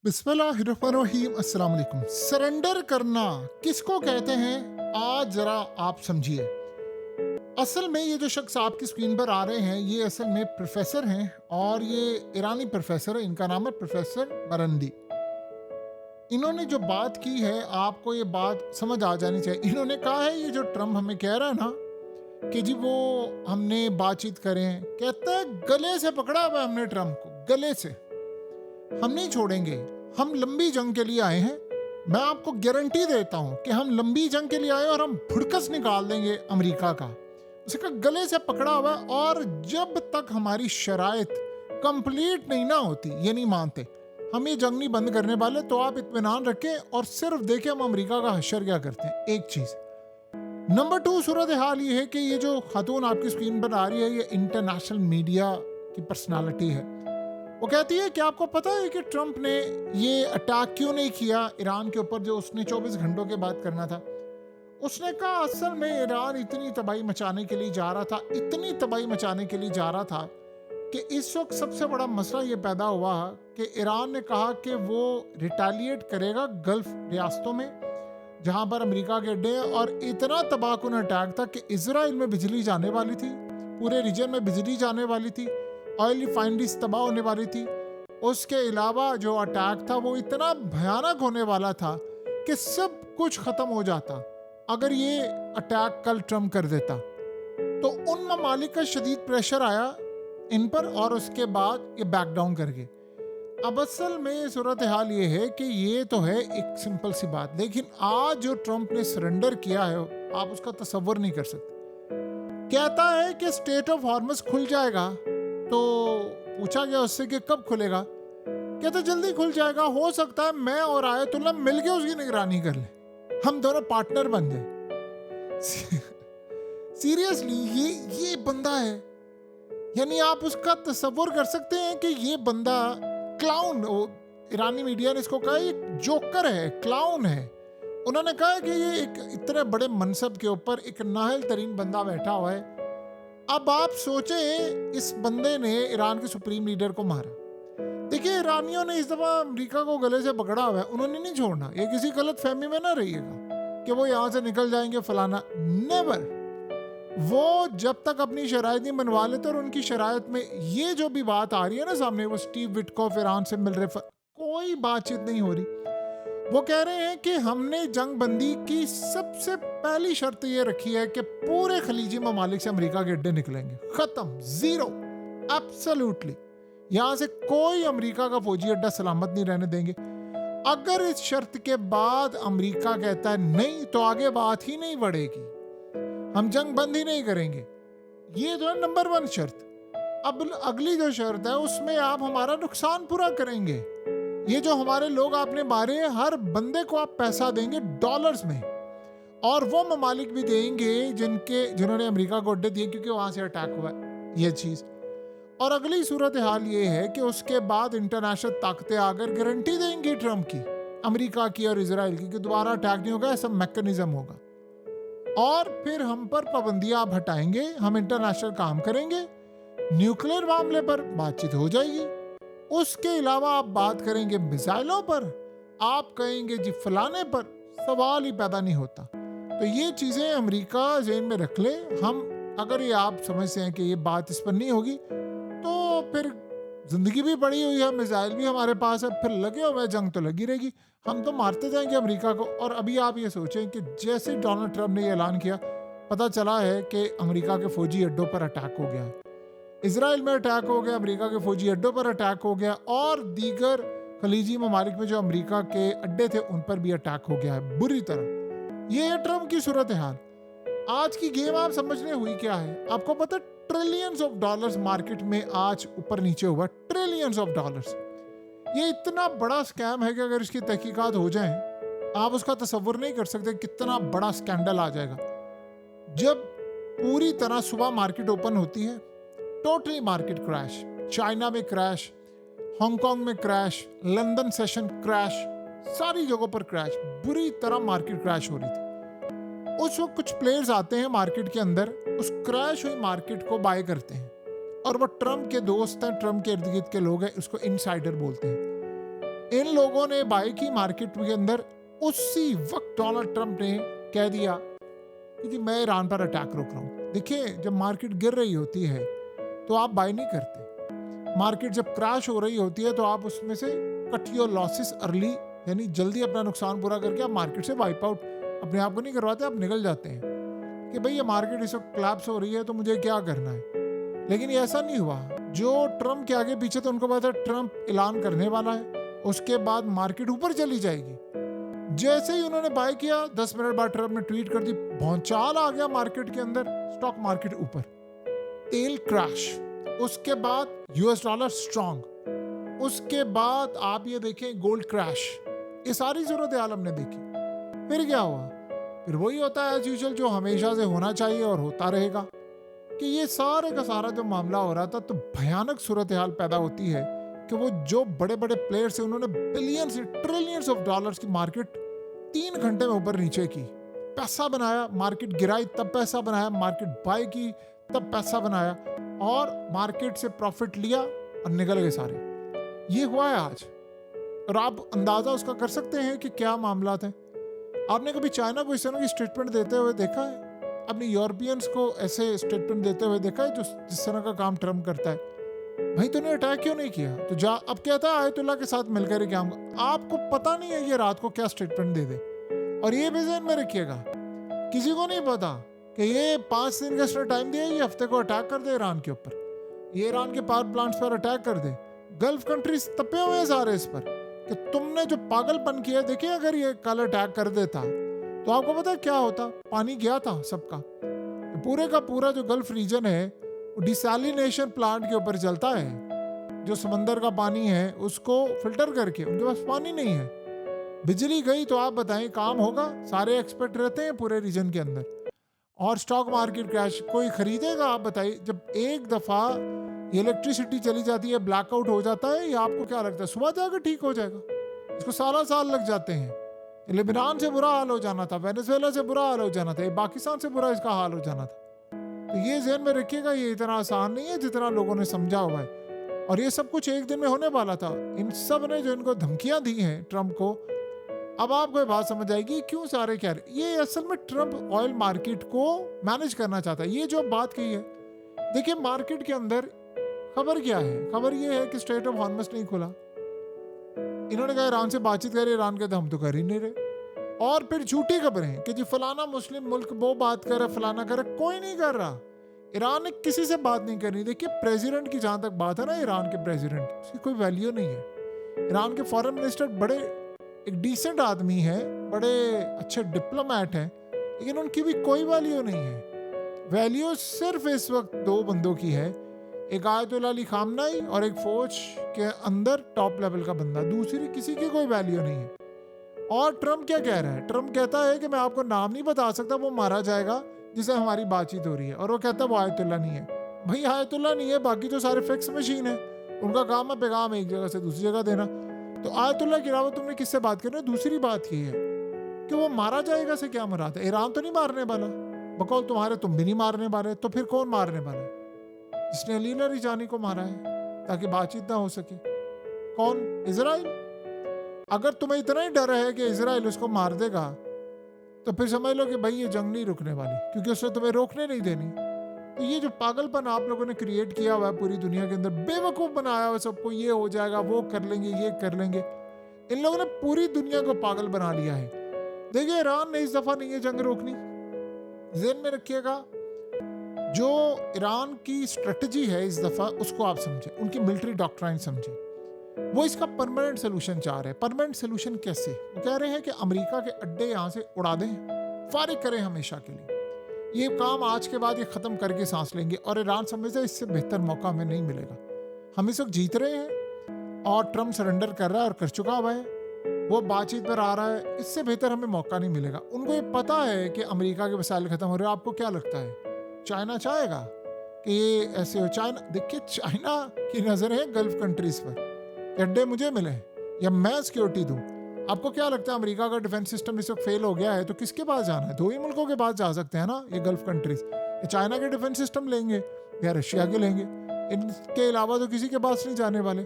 बिस्मिल्लाहिर्रहमानिर्रहीम। अस्सलाम वालेकुम। सरेंडर करना किसको कहते हैं, आज जरा आप समझिए। असल में ये जो शख्स आपकी स्क्रीन पर आ रहे हैं, ये असल में प्रोफेसर हैं और ये ईरानी प्रोफेसर है। इनका नाम है प्रोफेसर मरंदी। इन्होंने जो बात की है, आपको ये बात समझ आ जानी चाहिए। इन्होंने कहा है ये जो ट्रम्प हमें कह रहा है ना कि जी वो हमने बातचीत करें, कहता है गले से पकड़ा हुआ है हमने ट्रम्प को, गले से। हम नहीं छोड़ेंगे, हम लंबी जंग के लिए आए हैं। मैं आपको गारंटी देता हूं कि हम लंबी जंग के लिए आए और हम भुड़कस निकाल देंगे अमेरिका का। उसका गले से पकड़ा हुआ है और जब तक हमारी शराइत कंप्लीट नहीं ना होती, ये नहीं मानते, हम ये जंग नहीं बंद करने वाले। तो आप इत्मीनान रखें और सिर्फ देखें हम अमेरिका का हश्र क्या करते हैं। एक चीज। नंबर 2, सूरत हाल ये है कि ये जो खातून आपकी स्क्रीन पर आ रही है, ये इंटरनेशनल मीडिया की पर्सनालिटी है। वो कहती है कि आपको पता है कि ट्रंप ने ये अटैक क्यों नहीं किया ईरान के ऊपर, जो उसने 24 घंटों के बाद करना था। उसने कहा असल में ईरान इतनी तबाही मचाने के लिए जा रहा था, इतनी तबाही मचाने के लिए जा रहा था कि इस वक्त सबसे बड़ा मसला ये पैदा हुआ कि ईरान ने कहा कि वो रिटेलिएट करेगा गल्फ रियासतों में जहां पर अमेरिका के अड्डे हैं। और इतना तबाहकुन अटैक था कि इजराइल में बिजली जाने वाली थी, पूरे रीजन में बिजली जाने वाली थी, ऑयल रिफाइनरीज तबाह होने वाली थी। उसके अलावा जो अटैक था वो इतना भयानक होने वाला था कि सब कुछ खत्म हो जाता अगर ये अटैक कल ट्रम्प कर देता। तो उन ममालिक का शदीद प्रेशर आया इन पर और उसके बाद ये बैक डाउन कर गए। अब असल में सूरत हाल ये है कि ये तो है एक सिंपल सी बात, लेकिन आज जो ट्रम्प ने सरेंडर किया है आप उसका तसव्वुर नहीं कर सकते। कहता है कि स्टेट ऑफ हॉर्मस खुल जाएगा। तो पूछा गया उससे कि कब खुलेगा, कहते जल्दी खुल जाएगा। हो सकता है मैं और आयतुल्लाह मिलके उसकी निगरानी कर ले, हम दोनों पार्टनर बन जाए। सीरियसली ये बंदा है, यानी आप उसका तसव्वुर कर सकते हैं कि ये बंदा क्लाउन, ईरानी मीडिया ने इसको कहा एक जोकर है, क्लाउन है। उन्होंने कहा कि ये एक इतने बड़े मनसब के ऊपर एक नाहल तरीन बंदा बैठा हुआ है। अब आप सोचें, इस बंदे ने ईरान के सुप्रीम लीडर को मारा। देखिए ईरानियों ने इस दफा अमेरिका को गले से पकड़ा हुआ है, उन्होंने नहीं छोड़ना। ये किसी गलत फहमी में ना रहिएगा कि वो यहाँ से निकल जाएंगे फलाना, नेवर। वो जब तक अपनी शराइत नहीं बनवा लेते, और उनकी शराइत में ये जो भी बात आ रही है ना सामने, वो स्टीव विटकॉफ ईरान से मिल रहे, कोई बातचीत नहीं हो रही। वो कह रहे हैं कि हमने जंग बंदी की सबसे पहली शर्त ये रखी है कि पूरे खलीजी ममालिक से अमेरिका के अड्डे निकलेंगे, खत्म, जीरो, एब्सोल्युटली। यहां से कोई अमेरिका का फौजी अड्डा सलामत नहीं रहने देंगे। अगर इस शर्त के बाद अमेरिका कहता है नहीं, तो आगे बात ही नहीं बढ़ेगी, हम जंग बंद ही नहीं करेंगे। ये जो है नंबर 1 शर्त। अब अगली जो शर्त है उसमें आप हमारा नुकसान पूरा करेंगे। ये जो हमारे लोग आपने मारे, हर बंदे को आप पैसा देंगे डॉलर्स में, और वो ममालिक भी देंगे जिन्होंने अमेरिका को अड्डे दिए क्योंकि वहां से अटैक हुआ ये चीज। और अगली सूरत हाल ये है कि उसके बाद इंटरनेशनल ताकतें आकर गारंटी देंगी ट्रम्प की, अमेरिका की और इजराइल की, कि दोबारा अटैक नहीं होगा, ऐसा मैकेनिज्म होगा। और फिर हम पर पाबंदियां आप हटाएंगे, हम इंटरनेशनल काम करेंगे, न्यूक्लियर मामले पर बातचीत हो जाएगी। उसके अलावा आप बात करेंगे मिसाइलों पर, आप कहेंगे जी फलाने पर, सवाल ही पैदा नहीं होता। तो ये चीजें अमेरिका ज़हन में रख ले। हम अगर ये आप समझते हैं कि ये बात इस पर नहीं होगी, तो फिर जिंदगी भी पड़ी हुई है, मिसाइल भी हमारे पास है, फिर लगे हुए जंग तो लगी रहेगी, हम तो मारते जाएंगे अमेरिका को। और अभी आप ये सोचें कि जैसे डोनाल्ड ट्रम्प ने ये ऐलान किया, पता चला है कि अमेरिका के फौजी अड्डों पर अटैक हो गया है, इजराइल में अटैक हो गया, अमेरिका के फौजी अड्डों पर अटैक हो गया, और दीगर खलीजी ममालिक में जो अमेरिका के अड्डे थे उन पर भी अटैक हो गया है बुरी तरह। ये है ट्रम्प की सूरत हाल। आज की गेम आप समझने हुई क्या है, आपको पता है ट्रिलियंस ऑफ डॉलर्स मार्केट में आज ऊपर नीचे हुआ, ट्रिलियंस ऑफ डॉलर्स। ये इतना बड़ा स्कैम है कि अगर इसकी तहकीकात हो जाए, आप उसका तसव्वुर नहीं कर सकते कितना बड़ा स्कैंडल आ जाएगा। जब पूरी तरह सुबह मार्केट ओपन होती है, टोटली मार्केट क्रैश, चाइना में क्रैश, हांगकांग में क्रैश, लंदन सेशन क्रैश, सारी जगहों पर क्रैश, बुरी तरह मार्केट क्रैश हो रही थी। उस वक्त कुछ प्लेयर्स आते हैं मार्केट के अंदर, उस क्रैश हुई मार्केट को बाय करते हैं, और वो ट्रम्प के दोस्त हैं, ट्रम्प के इर्द गिर्द के लोग हैं, उसको इनसाइडर बोलते हैं। इन लोगों ने बाई की मार्केट के अंदर। उसी वक्त डोनाल्ड ट्रंप ने कह दिया कि जी मैं ईरान पर अटैक रोक रहा हूँ। देखिए, जब मार्केट गिर रही होती है तो आप बाय नहीं करते। मार्केट जब क्रैश हो रही होती है तो आप उसमें से कट योर लॉसेस अर्ली, यानी जल्दी अपना नुकसान पूरा करके आप मार्केट से वाइप आउट अपने आप को नहीं करवाते, आप निकल जाते हैं कि भाई ये मार्केट इस वक्त क्लैप्स हो रही है तो मुझे क्या करना है। लेकिन ये ऐसा नहीं हुआ। जो ट्रंप के आगे पीछे थे उनको पता था ट्रंप ऐलान करने वाला है, उसके बाद मार्केट ऊपर चली जाएगी। जैसे ही उन्होंने बाय किया 10 मिनट बाद ट्रंप ने ट्वीट कर दी, भौचाल आ गया मार्केट के अंदर, स्टॉक मार्केट ऊपर, तेल क्रैश, उसके बाद यूएस डॉलर स्ट्रांग, उसके बाद आप ये देखें गोल्ड क्रैश। ये सारी सूरत हाल हमने देखी। फिर क्या हुआ? फिर वही होता है एज यूजुअल जो हमेशा से होना चाहिए और होता रहेगा कि ये सारे का सारा जो मामला हो रहा था तो भयानक सूरत हाल पैदा होती है कि वो जो बड़े बड़े प्लेयर्स हैं उन्होंने बिलियंस ट्रिलियंस ऑफ डॉलर्स की मार्केट 3 घंटे में ऊपर नीचे की, पैसा बनाया, मार्केट गिराई तब पैसा बनाया, मार्केट बाय की तब पैसा बनाया और मार्केट से प्रॉफिट लिया और निकल गए सारे। ये हुआ है आज। और आप अंदाजा उसका कर सकते हैं कि क्या मामला थे। आपने कभी चाइना को इस तरह की स्टेटमेंट देते हुए देखा है? अपनी यूरोपियंस को ऐसे स्टेटमेंट देते हुए देखा है जो जिस तरह का काम ट्रम्प करता है? भाई तूने अटैक क्यों नहीं किया? तो जा, अब कहता है आयतुल्ला के साथ मिलकर ही क्या होगा। आपको पता नहीं है ये रात को क्या स्टेटमेंट दे दे। और ये भी ध्यान में रखिएगा, किसी को नहीं पता कि ये 5 दिन का इसने टाइम दिया, ये हफ्ते को अटैक कर दे ईरान के ऊपर, ये ईरान के पावर प्लांट्स पर अटैक कर दे। गल्फ कंट्रीज तपे हुए हैं सारे इस पर कि तुमने जो पागलपन किया। देखिए अगर ये कल अटैक कर देता तो आपको पता है क्या होता? पानी गया था सबका। पूरे का पूरा जो गल्फ रीजन है डिसैलिनेशन प्लांट के ऊपर चलता है। जो समंदर का पानी है उसको फिल्टर करके, उनके पास पानी नहीं है। बिजली गई तो आप बताएं काम होगा? सारे एक्सपर्ट रहते हैं पूरे रीजन के अंदर। और स्टॉक मार्केट क्रैश, कोई खरीदेगा? आप बताइए। जब एक दफा इलेक्ट्रिसिटी चली जाती है, ब्लैकआउट हो जाता है, या आपको क्या लगता है सुबह जाकर ठीक हो जाएगा? इसको साल लग जाते हैं। लेबनान से बुरा हाल हो जाना था, वेनेजुएला से बुरा हाल हो जाना था, पाकिस्तान से बुरा इसका हाल हो जाना था। तो ये ज़हन में रखिएगा, ये इतना आसान नहीं है जितना लोगों ने समझा हुआ है। और ये सब कुछ एक दिन में होने वाला था। इन सब ने जो इनको धमकियां दी हैं ट्रंप को, अब आपको ये बात समझ आएगी क्यों सारे कह रहे। ये असल में ट्रंप ऑयल मार्केट को मैनेज करना चाहता है। ये जो बात कही है, देखिए मार्केट के अंदर खबर क्या है? खबर ये है कि स्ट्रेट ऑफ हॉर्मस नहीं खुला। इन्होंने कहा ईरान से बातचीत करें, ईरान के हम तो कर ही नहीं रहे। और फिर झूठी खबरें कि जी फलाना मुस्लिम मुल्क वो बात कर रहा, फलाना कर रहा, कोई नहीं कर रहा। ईरान ने किसी से बात नहीं करनी। देखिए प्रेसिडेंट की जहां तक बात है ना, ईरान के प्रेसिडेंट, उसकी कोई वैल्यू नहीं है। ईरान के फॉरेन मिनिस्टर बड़े एक डिसेंट आदमी है, बड़े अच्छे डिप्लोमेट हैं, लेकिन उनकी भी कोई वैल्यू नहीं है। वैल्यू सिर्फ इस वक्त 2 बंदों की है, एक आयतुल्ला अली खामनाई और एक फौज के अंदर टॉप लेवल का बंदा। दूसरी किसी की कोई वैल्यू नहीं है। और ट्रंप क्या कह रहा है? ट्रंप कहता है कि मैं आपको नाम नहीं बता सकता, वो मारा जाएगा जिससे हमारी बातचीत हो रही है। और वो कहता है वो आयतुल्ला नहीं है। भाई आयतुल्ला नहीं है, बाकी जो सारे फिक्स मशीन है उनका काम है पैगाम एक जगह से दूसरी जगह देना। तो आयतुल्ला के अलावा तुमने किससे बात करनी है? दूसरी बात ये है कि वो मारा जाएगा से क्या मुराद है? ईरान तो नहीं मारने वाला, बकौल तुम्हारे तुम भी नहीं मारने वाले, तो फिर कौन मारने वाला है? जिसने अली रिजानी को मारा है ताकि बातचीत ना हो सके, कौन? इजराइल। अगर तुम्हें इतना ही डर है कि इजराइल उसको मार देगा तो फिर समझ लो कि भाई ये जंग नहीं रुकने वाली, क्योंकि उसने तुम्हें रोकने नहीं देनी। तो ये जो पागलपन आप लोगों ने क्रिएट किया हुआ है पूरी दुनिया के अंदर, बेवकूफ बनाया हुआ सबको, ये हो जाएगा, वो कर लेंगे, ये कर लेंगे। इन लोगों ने पूरी दुनिया को पागल बना लिया है। देखिए ईरान ने इस दफा नहीं ये जंग रोकनी, ज़हन में रखिएगा। जो ईरान की स्ट्रेटजी है इस दफा, उसको आप समझे, उनकी मिलिट्री डॉक्ट्राइन समझे। वो इसका परमानेंट सोल्यूशन चाह रहे हैं। परमानेंट सोल्यूशन कैसे? वो कह रहे हैं कि अमेरिका के अड्डे यहाँ से उड़ा दें, फारिग करें हमेशा के लिए। ये काम आज के बाद ये खत्म करके सांस लेंगे। और ईरान समझता है इससे बेहतर मौका हमें नहीं मिलेगा। हम इस वक्त जीत रहे हैं और ट्रंप सरेंडर कर रहा है और कर चुका हुआ है, वो बातचीत पर आ रहा है, इससे बेहतर हमें मौका नहीं मिलेगा। उनको ये पता है कि अमेरिका के वसाइल खत्म हो रहे हैं। आपको क्या लगता है चाइना चाहेगा कि ये ऐसे हो? चाइना, देखिए चाइना की नजर है गल्फ कंट्रीज पर, अड्डे मुझे मिले या मैं सिक्योरिटी दूं। आपको क्या लगता है अमेरिका का डिफेंस सिस्टम इस वक्त फेल हो गया है तो किसके पास जाना है? 2 ही मुल्कों के पास जा सकते हैं ना, ये गल्फ कंट्रीज। ये चाइना के डिफेंस सिस्टम लेंगे या रशिया के लेंगे, इनके अलावा तो किसी के पास नहीं जाने वाले।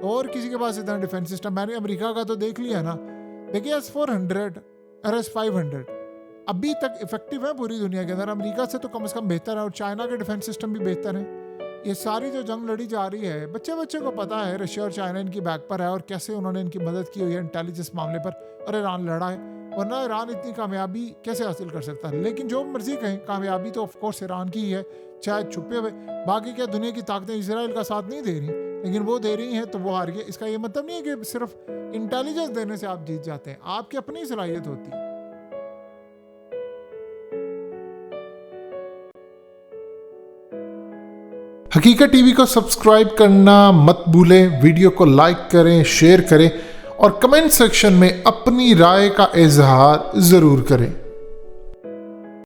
और किसी के पास इतना डिफेंस सिस्टम। मैंने अमेरिका का तो देख लिया ना, देखिए S-400 और S-500 अभी तक इफेक्टिव है पूरी दुनिया के अंदर। अमेरिका से तो कम से कम बेहतर है, और चाइना के डिफेंस सिस्टम भी बेहतर है। ये सारी जो जंग लड़ी जा रही है, बच्चे बच्चे को पता है रशिया और चाइना इनकी बैक पर है, और कैसे उन्होंने इनकी मदद की हुई है इंटेलिजेंस मामले पर, और ईरान लड़ा है, वरना ईरान इतनी कामयाबी कैसे हासिल कर सकता है। लेकिन जो मर्जी कहें, कामयाबी तो ऑफकोर्स ईरान की ही है, चाहे छुपे हुए। बाकी क्या दुनिया की ताकतें इसराइल का साथ नहीं दे रही, लेकिन वो दे रही हैं तो वो हार गए। इसका ये मतलब नहीं है कि सिर्फ इंटेलिजेंस देने से आप जीत जाते हैं, आपकी अपनी सलाहियत होती है। हकीकत टीवी को सब्सक्राइब करना मत भूलें, वीडियो को लाइक करें, शेयर करें और कमेंट सेक्शन में अपनी राय का इजहार ज़रूर करें।